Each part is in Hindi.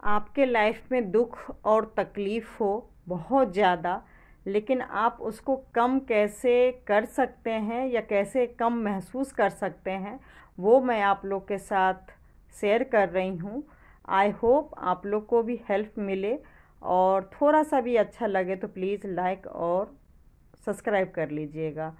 आपके लाइफ में दुख और तकलीफ़ हो बहुत ज़्यादा, लेकिन आप उसको कम कैसे कर सकते हैं या कैसे कम महसूस कर सकते हैं, वो मैं आप लोग के साथ शेयर कर रही हूँ। आई होप आप लोग को भी हेल्प मिले, और थोड़ा सा भी अच्छा लगे तो प्लीज़ लाइक और सब्सक्राइब कर लीजिएगा।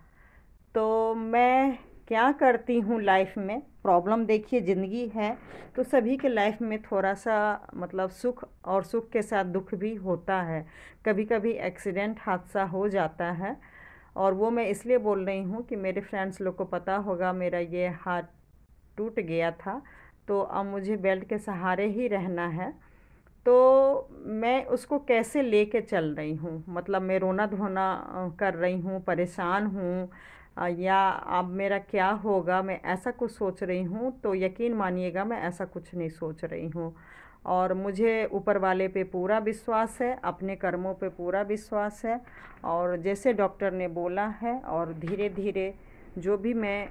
तो मैं क्या करती हूँ लाइफ में, प्रॉब्लम देखिए ज़िंदगी है, तो सभी के लाइफ में थोड़ा सा मतलब सुख और सुख के साथ दुख भी होता है। कभी कभी एक्सीडेंट हादसा हो जाता है, और वो मैं इसलिए बोल रही हूँ कि मेरे फ्रेंड्स लोग को पता होगा मेरा ये हाथ टूट गया था, तो अब मुझे बेल्ट के सहारे ही रहना है। तो मैं उसको कैसे लेके चल रही हूँ, मतलब मैं रोना धोना कर रही हूँ, परेशान हूँ, या अब मेरा क्या होगा, मैं ऐसा कुछ सोच रही हूँ। तो यकीन मानिएगा मैं ऐसा कुछ नहीं सोच रही हूँ, और मुझे ऊपर वाले पे पूरा विश्वास है, अपने कर्मों पे पूरा विश्वास है। और जैसे डॉक्टर ने बोला है, और धीरे धीरे जो भी मैं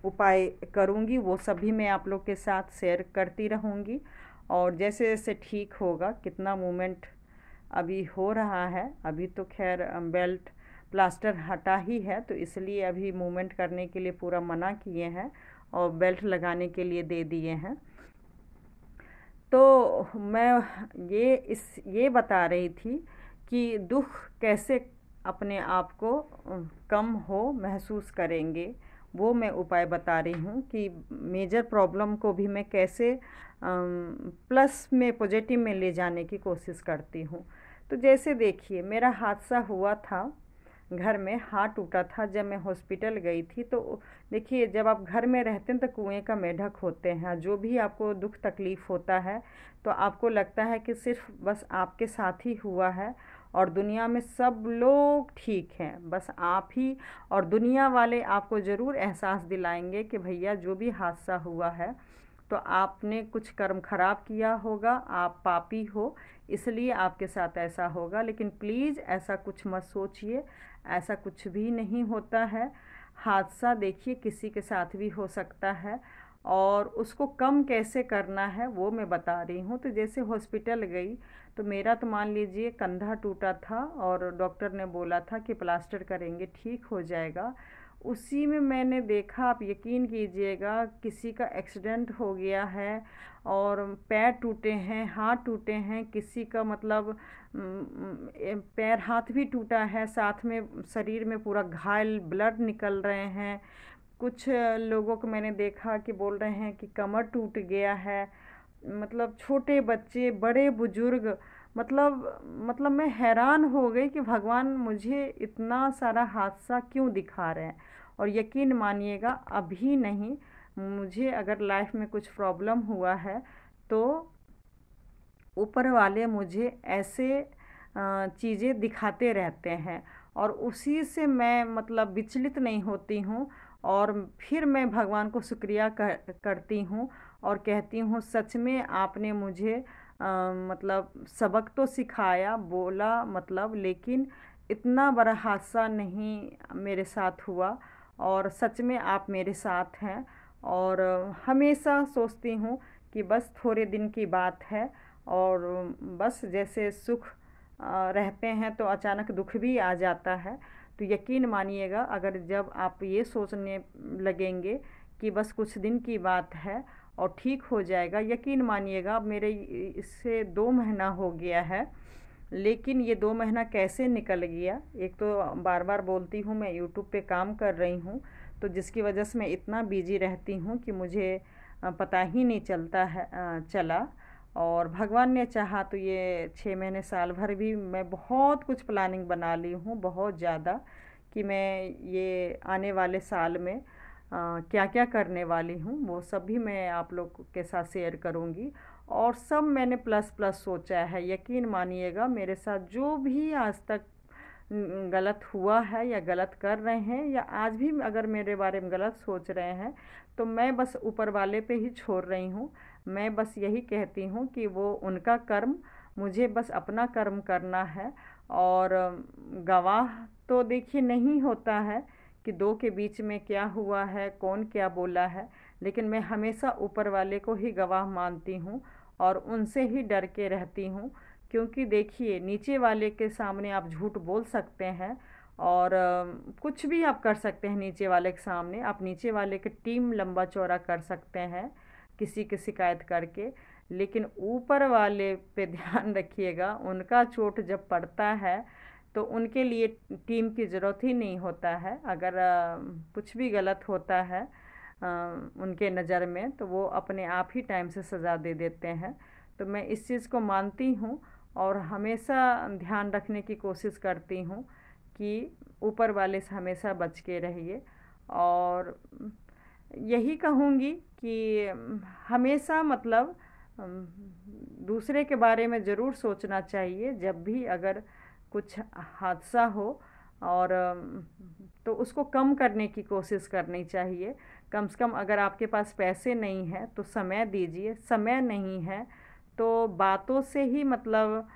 उपाय करूँगी वो सभी मैं आप लोग के साथ शेयर करती रहूँगी। और जैसे जैसे ठीक होगा, कितना मूवमेंट अभी हो रहा है, अभी तो खैर बेल्ट प्लास्टर हटा ही है, तो इसलिए अभी मूवमेंट करने के लिए पूरा मना किए हैं और बेल्ट लगाने के लिए दे दिए हैं। तो मैं ये बता रही थी कि दुख कैसे अपने आप को कम हो महसूस करेंगे, वो मैं उपाय बता रही हूँ कि मेजर प्रॉब्लम को भी मैं कैसे प्लस में पॉजिटिव में ले जाने की कोशिश करती हूँ। तो जैसे देखिए, मेरा हादसा हुआ था, घर में हाथ टूटा था जब मैं हॉस्पिटल गई थी। तो देखिए, जब आप घर में रहते हैं तो कुएं का मेढक होते हैं, जो भी आपको दुख तकलीफ़ होता है तो आपको लगता है कि सिर्फ बस आपके साथ ही हुआ है, और दुनिया में सब लोग ठीक हैं, बस आप ही। और दुनिया वाले आपको ज़रूर एहसास दिलाएंगे कि भैया जो भी हादसा हुआ है तो आपने कुछ कर्म खराब किया होगा, आप पापी हो, इसलिए आपके साथ ऐसा होगा। लेकिन प्लीज़ ऐसा कुछ मत सोचिए, ऐसा कुछ भी नहीं होता है। हादसा देखिए किसी के साथ भी हो सकता है, और उसको कम कैसे करना है वो मैं बता रही हूँ। तो जैसे हॉस्पिटल गई, तो मेरा तो मान लीजिए कंधा टूटा था, और डॉक्टर ने बोला था कि प्लास्टर करेंगे ठीक हो जाएगा। उसी में मैंने देखा, आप यकीन कीजिएगा, किसी का एक्सीडेंट हो गया है, और पैर टूटे हैं, हाथ टूटे हैं, किसी का मतलब पैर हाथ भी टूटा है, साथ में शरीर में पूरा घायल ब्लड निकल रहे हैं। कुछ लोगों को मैंने देखा कि बोल रहे हैं कि कमर टूट गया है, मतलब छोटे बच्चे, बड़े बुजुर्ग, मतलब मैं हैरान हो गई कि भगवान मुझे इतना सारा हादसा क्यों दिखा रहे हैं। और यकीन मानिएगा, अभी नहीं, मुझे अगर लाइफ में कुछ प्रॉब्लम हुआ है तो ऊपर वाले मुझे ऐसे चीज़ें दिखाते रहते हैं, और उसी से मैं मतलब विचलित नहीं होती हूँ, और फिर मैं भगवान को शुक्रिया करती हूँ, और कहती हूँ सच में आपने मुझे मतलब सबक तो सिखाया, बोला मतलब, लेकिन इतना बड़ा हादसा नहीं मेरे साथ हुआ, और सच में आप मेरे साथ हैं। और हमेशा सोचती हूँ कि बस थोड़े दिन की बात है, और बस जैसे सुख रहते हैं तो अचानक दुख भी आ जाता है। तो यकीन मानिएगा, अगर जब आप ये सोचने लगेंगे कि बस कुछ दिन की बात है और ठीक हो जाएगा, यकीन मानिएगा, अब मेरे इससे 2 महीना हो गया है, लेकिन ये 2 महीना कैसे निकल गया। एक तो बार बार बोलती हूँ मैं यूट्यूब पे काम कर रही हूँ, तो जिसकी वजह से मैं इतना बिजी रहती हूँ कि मुझे पता ही नहीं चलता है चला। और भगवान ने चाहा तो ये 6 महीने साल भर भी मैं बहुत कुछ प्लानिंग बना ली हूँ, बहुत ज़्यादा, कि मैं ये आने वाले साल में क्या क्या करने वाली हूँ वो सब भी मैं आप लोग के साथ शेयर करूँगी। और सब मैंने प्लस प्लस सोचा है, यकीन मानिएगा, मेरे साथ जो भी आज तक गलत हुआ है या गलत कर रहे हैं, या आज भी अगर मेरे बारे में गलत सोच रहे हैं, तो मैं बस ऊपर वाले पे ही छोड़ रही हूँ। मैं बस यही कहती हूँ कि वो उनका कर्म, मुझे बस अपना कर्म करना है। और गवाह तो देखिए नहीं होता है कि दो के बीच में क्या हुआ है, कौन क्या बोला है, लेकिन मैं हमेशा ऊपर वाले को ही गवाह मानती हूँ। और उनसे ही डर के रहती हूँ। क्योंकि देखिए, नीचे वाले के सामने आप झूठ बोल सकते हैं और कुछ भी आप कर सकते हैं नीचे वाले के सामने। आप नीचे वाले की टीम लंबा चौड़ा कर सकते हैं किसी की शिकायत करके, लेकिन ऊपर वाले पे ध्यान रखिएगा, उनका चोट जब पड़ता है तो उनके लिए टीम की ज़रूरत ही नहीं होता है। अगर कुछ भी गलत होता है उनके नज़र में, तो वो अपने आप ही टाइम से सज़ा दे देते हैं। तो मैं इस चीज़ को मानती हूँ और हमेशा ध्यान रखने की कोशिश करती हूँ कि ऊपर वाले से हमेशा बच के रहिए। और यही कहूँगी कि हमेशा मतलब दूसरे के बारे में ज़रूर सोचना चाहिए जब भी अगर कुछ हादसा हो, और तो उसको कम करने की कोशिश करनी चाहिए। कम से कम अगर आपके पास पैसे नहीं हैं तो समय दीजिए, समय नहीं है तो बातों से ही मतलब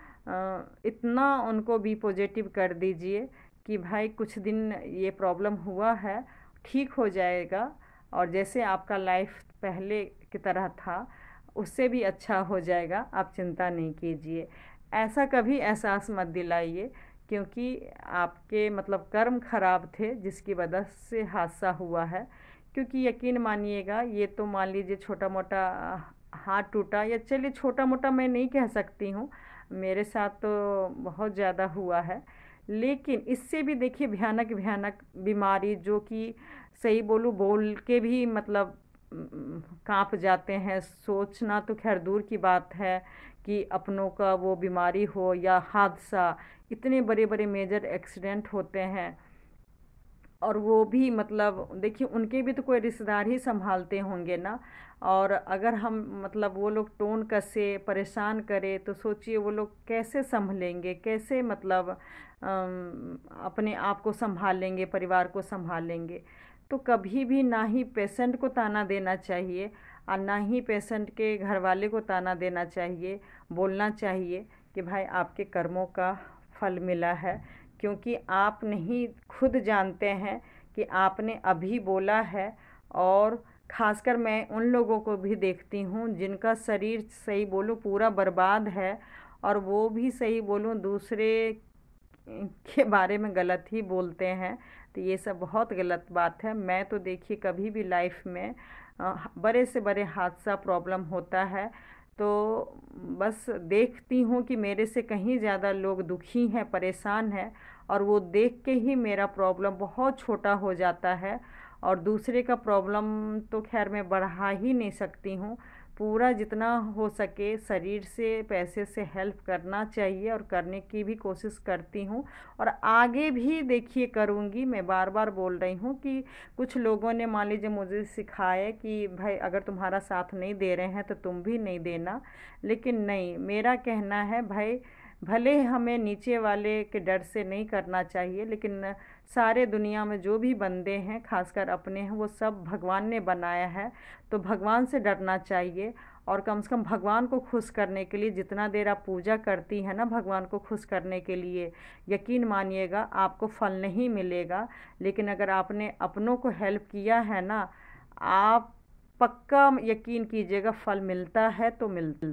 इतना उनको भी पॉजिटिव कर दीजिए कि भाई कुछ दिन ये प्रॉब्लम हुआ है, ठीक हो जाएगा, और जैसे आपका लाइफ पहले की तरह था उससे भी अच्छा हो जाएगा, आप चिंता नहीं कीजिए। ऐसा कभी एहसास मत दिलाइए, क्योंकि आपके मतलब कर्म खराब थे जिसकी वजह से हादसा हुआ है। क्योंकि यकीन मानिएगा, ये तो मान लीजिए छोटा मोटा हाथ टूटा, या चलिए छोटा मोटा मैं नहीं कह सकती हूँ, मेरे साथ तो बहुत ज़्यादा हुआ है। लेकिन इससे भी देखिए भयानक भयानक बीमारी, जो कि सही बोलूँ बोल के भी मतलब कांप जाते हैं। सोचना तो खैर दूर की बात है कि अपनों का वो बीमारी हो या हादसा, इतने बड़े बड़े मेजर एक्सीडेंट होते हैं, और वो भी मतलब देखिए उनके भी तो कोई रिश्तेदार ही संभालते होंगे ना। और अगर हम मतलब वो लोग टोन कसे परेशान करे तो सोचिए वो लोग कैसे संभलेंगे, कैसे मतलब अपने आप को संभालेंगे, परिवार को संभालेंगे। तो कभी भी ना ही पेशेंट को ताना देना चाहिए और ना ही पेशेंट के घर वाले को ताना देना चाहिए। बोलना चाहिए कि भाई आपके कर्मों का फल मिला है, क्योंकि आप नहीं खुद जानते हैं कि आपने अभी बोला है। और ख़ासकर मैं उन लोगों को भी देखती हूँ जिनका शरीर सही बोलूँ पूरा बर्बाद है, और वो भी सही बोलूँ दूसरे के बारे में गलत ही बोलते हैं। तो ये सब बहुत गलत बात है। मैं तो देखिए कभी भी लाइफ में बड़े से बड़े हादसा प्रॉब्लम होता है तो बस देखती हूँ कि मेरे से कहीं ज़्यादा लोग दुखी हैं, परेशान हैं, और वो देख के ही मेरा प्रॉब्लम बहुत छोटा हो जाता है। और दूसरे का प्रॉब्लम तो खैर मैं बढ़ा ही नहीं सकती हूँ। पूरा जितना हो सके शरीर से पैसे से हेल्प करना चाहिए, और करने की भी कोशिश करती हूँ, और आगे भी देखिए करूँगी। मैं बार बार बोल रही हूँ कि कुछ लोगों ने मान लीजिए मुझे सिखाया कि भाई अगर तुम्हारा साथ नहीं दे रहे हैं तो तुम भी नहीं देना। लेकिन नहीं, मेरा कहना है भाई भले हमें नीचे वाले के डर से नहीं करना चाहिए, लेकिन सारे दुनिया में जो भी बंदे हैं खासकर अपने हैं, वो सब भगवान ने बनाया है, तो भगवान से डरना चाहिए। और कम से कम भगवान को खुश करने के लिए जितना देर आप पूजा करती हैं ना भगवान को खुश करने के लिए, यकीन मानिएगा आपको फल नहीं मिलेगा। लेकिन अगर आपने अपनों को हेल्प किया है ना, आप पक्का यकीन कीजिएगा फल मिलता है तो मिलता।